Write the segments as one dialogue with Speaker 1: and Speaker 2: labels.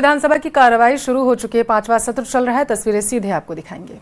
Speaker 1: विधानसभा की कार्रवाई शुरू हो चुकी है। 5वां सत्र चल रहा है। तस्वीरें सीधे आपको दिखाएंगे।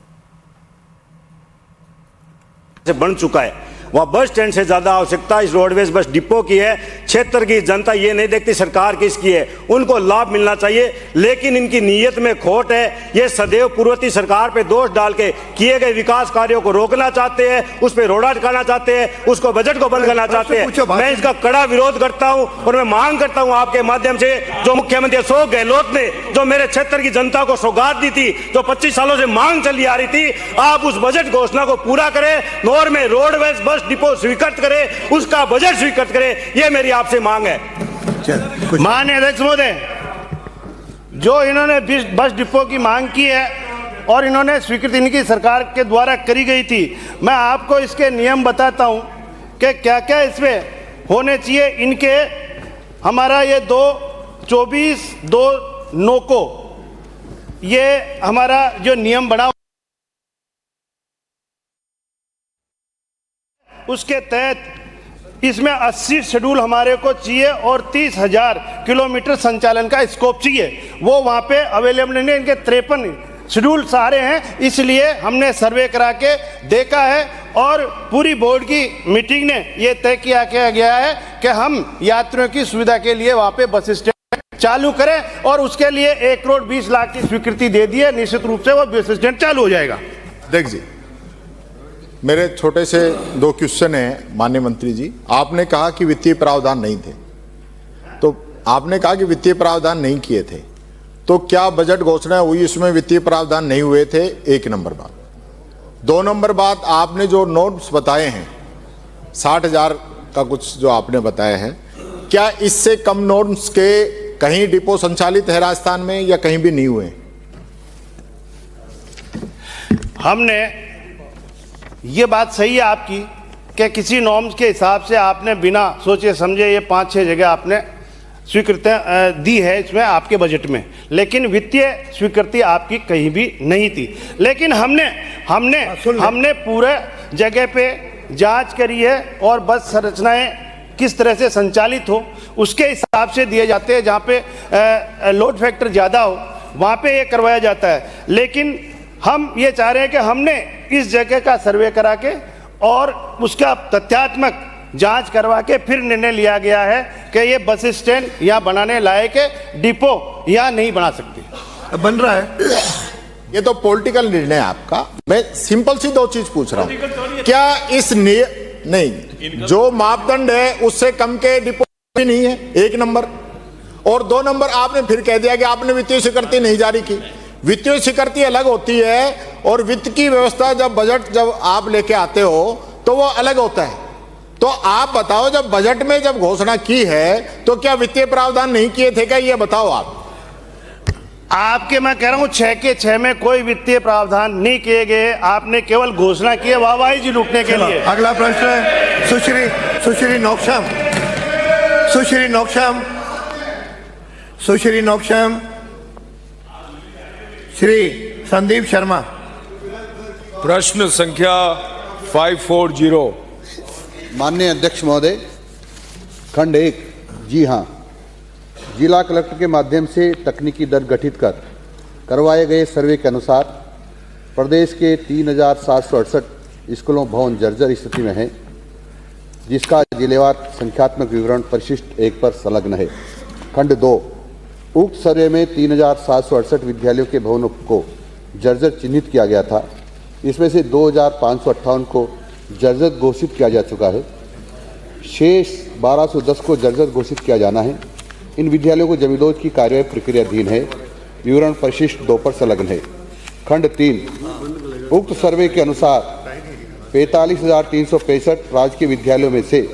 Speaker 2: बन चुका है, वहाँ बस स्टैंड से ज्यादा आवश्यकता इस रोडवेज बस डिपो की है। क्षेत्र की जनता ये नहीं देखती सरकार किसकी है, उनको लाभ मिलना चाहिए, लेकिन इनकी नीयत में खोट है। ये सदैव पूर्ववर्ती सरकार पे दोष डाल के किए गए विकास कार्यों को रोकना चाहते हैं, उस पर रोड़ा अटकाना चाहते हैं, उसको बजट को बंद करना चाहते हैं। मैं इसका कड़ा विरोध करता हूं और मैं मांग करता हूं आपके माध्यम से, जो मुख्यमंत्री अशोक गहलोत ने जो मेरे क्षेत्र की जनता को सौगात दी थी, जो 25 सालों से मांग चली आ रही थी, आप उस बजट घोषणा को पूरा करें। नौर में रोडवेज बस डिपो स्वीकृत करे, उसका बजट स्वीकृत करे, ये मेरी आपसे मांग है।
Speaker 3: माननीय अध्यक्ष महोदय, जो इन्होंने बस डिपो की मांग की है और इन्होंने स्वीकृति इनकी सरकार के द्वारा करी गई थी, मैं आपको इसके नियम बताता हूं कि क्या क्या इसमें होने चाहिए। इनके हमारा ये 2/24/2/9 को ये हमारा जो नियम बना, उसके तहत इसमें 80 शेड्यूल हमारे को चाहिए और 30,000 किलोमीटर संचालन का स्कोप चाहिए। वो वहाँ पे अवेलेबल नहीं है। इनके 53 शेड्यूल सारे हैं, इसलिए हमने सर्वे करा के देखा है और पूरी बोर्ड की मीटिंग ने ये तय किया गया है कि हम यात्रियों की सुविधा के लिए वहाँ पे बस स्टैंड चालू करें और उसके लिए 1 करोड़ 20 लाख की स्वीकृति दे दी है। निश्चित रूप से वो बस स्टैंड चालू हो जाएगा।
Speaker 4: देख जी, मेरे छोटे से 2 क्वेश्चन हैं माननीय मंत्री जी। आपने कहा कि वित्तीय प्रावधान नहीं थे, तो आपने कहा कि वित्तीय प्रावधान नहीं किए थे, तो क्या बजट घोषणा हुई इसमें वित्तीय प्रावधान नहीं हुए थे? 1 नंबर बात। 2 नंबर बात, आपने जो नोट्स बताए हैं 60,000 का कुछ जो आपने बताया है, क्या इससे कम नोट्स के कहीं डिपो संचालित है राजस्थान में या कहीं भी नहीं हुए?
Speaker 3: हमने ये बात सही है आपकी कि किसी नॉर्म्स के हिसाब से आपने बिना सोचे समझे ये 5-6 जगह आपने स्वीकृति दी है इसमें आपके बजट में, लेकिन वित्तीय स्वीकृति आपकी कहीं भी नहीं थी। लेकिन हमने पूरे जगह पे जांच करी है और बस संरचनाएं किस तरह से संचालित हो उसके हिसाब से दिए जाते हैं। जहाँ पे लोड फैक्टर ज़्यादा हो वहाँ पे ये करवाया जाता है। लेकिन हम ये चाह रहे हैं कि हमने इस जगह का सर्वे करा के और उसका तथ्यात्मक जांच करवा के फिर निर्णय लिया गया है कि ये बस स्टैंड यहाँ बनाने लायक है, डिपो यहाँ नहीं बना सकते।
Speaker 4: बन रहा है, ये तो पॉलिटिकल निर्णय है आपका। मैं सिंपल सी 2 चीज पूछ रहा हूँ, क्या इस नहीं जो मापदंड है उससे कम के डिपो भी नहीं है? 1 नंबर। और 2 नंबर, आपने फिर कह दिया कि आपने वित्तीय स्वीकृति नहीं जारी की। वित्तीय स्वीकृति अलग होती है और वित्त की व्यवस्था जब बजट जब आप लेके आते हो तो वो अलग होता है। तो आप बताओ, जब बजट में जब घोषणा की है तो क्या वित्तीय प्रावधान नहीं किए थे क्या? ये बताओ आप।
Speaker 3: आपके मैं कह रहा हूं 6 के 6 में कोई वित्तीय प्रावधान नहीं किए गए, आपने केवल घोषणा की है वाहवाही जी लूटने के लिए।
Speaker 5: अगला प्रश्न है सुश्री नौकश्याम श्री संदीप शर्मा।
Speaker 6: प्रश्न संख्या 540।
Speaker 7: माननीय अध्यक्ष महोदय, खंड 1, जी हाँ, जिला कलेक्टर के माध्यम से तकनीकी दल गठित कर करवाए गए सर्वे के अनुसार प्रदेश के 3,768 स्कूलों भवन जर्जर स्थिति में है, जिसका जिलेवार संख्यात्मक विवरण परिशिष्ट 1 पर संलग्न है। खंड 2, उक्त सर्वे में 3,768 विद्यालयों के भवनों को जर्जर चिन्हित किया गया था। इसमें से 2,558 को जर्जर घोषित किया जा चुका है। शेष 1,210 को जर्जर घोषित किया जाना है। इन विद्यालयों को जमींदोज की कार्यवाही प्रक्रियाधीन है। विवरण परिशिष्ट 2 पर संलग्न है। खंड 3, उक्त सर्वे के अनुसार 45,365 राजकीय विद्यालयों में से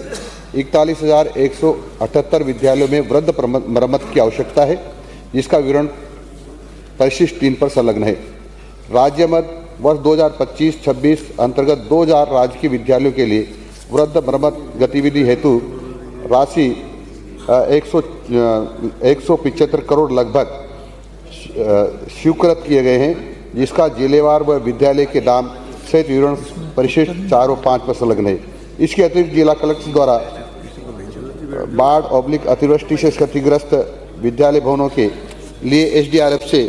Speaker 7: 41,178 विद्यालयों में वृद्ध मरम्मत की आवश्यकता है, जिसका विवरण परिशिष्ट 3 पर संलग्न है। राज्य मद वर्ष 2025-26 अंतर्गत 2,000 राजकीय विद्यालयों के लिए वृद्ध मरम्मत गतिविधि हेतु राशि 175 करोड़ लगभग स्वीकृत किए गए हैं, जिसका जिलेवार व विद्यालय के दाम सहित विवरण परिशिष्ट 4 और 5 पर संलग्न है। इसके अतिरिक्त जिला कलेक्टर द्वारा बाढ़/अतिवृष्टि से क्षतिग्रस्त विद्यालय भवनों के लिए एसडीआरएफ से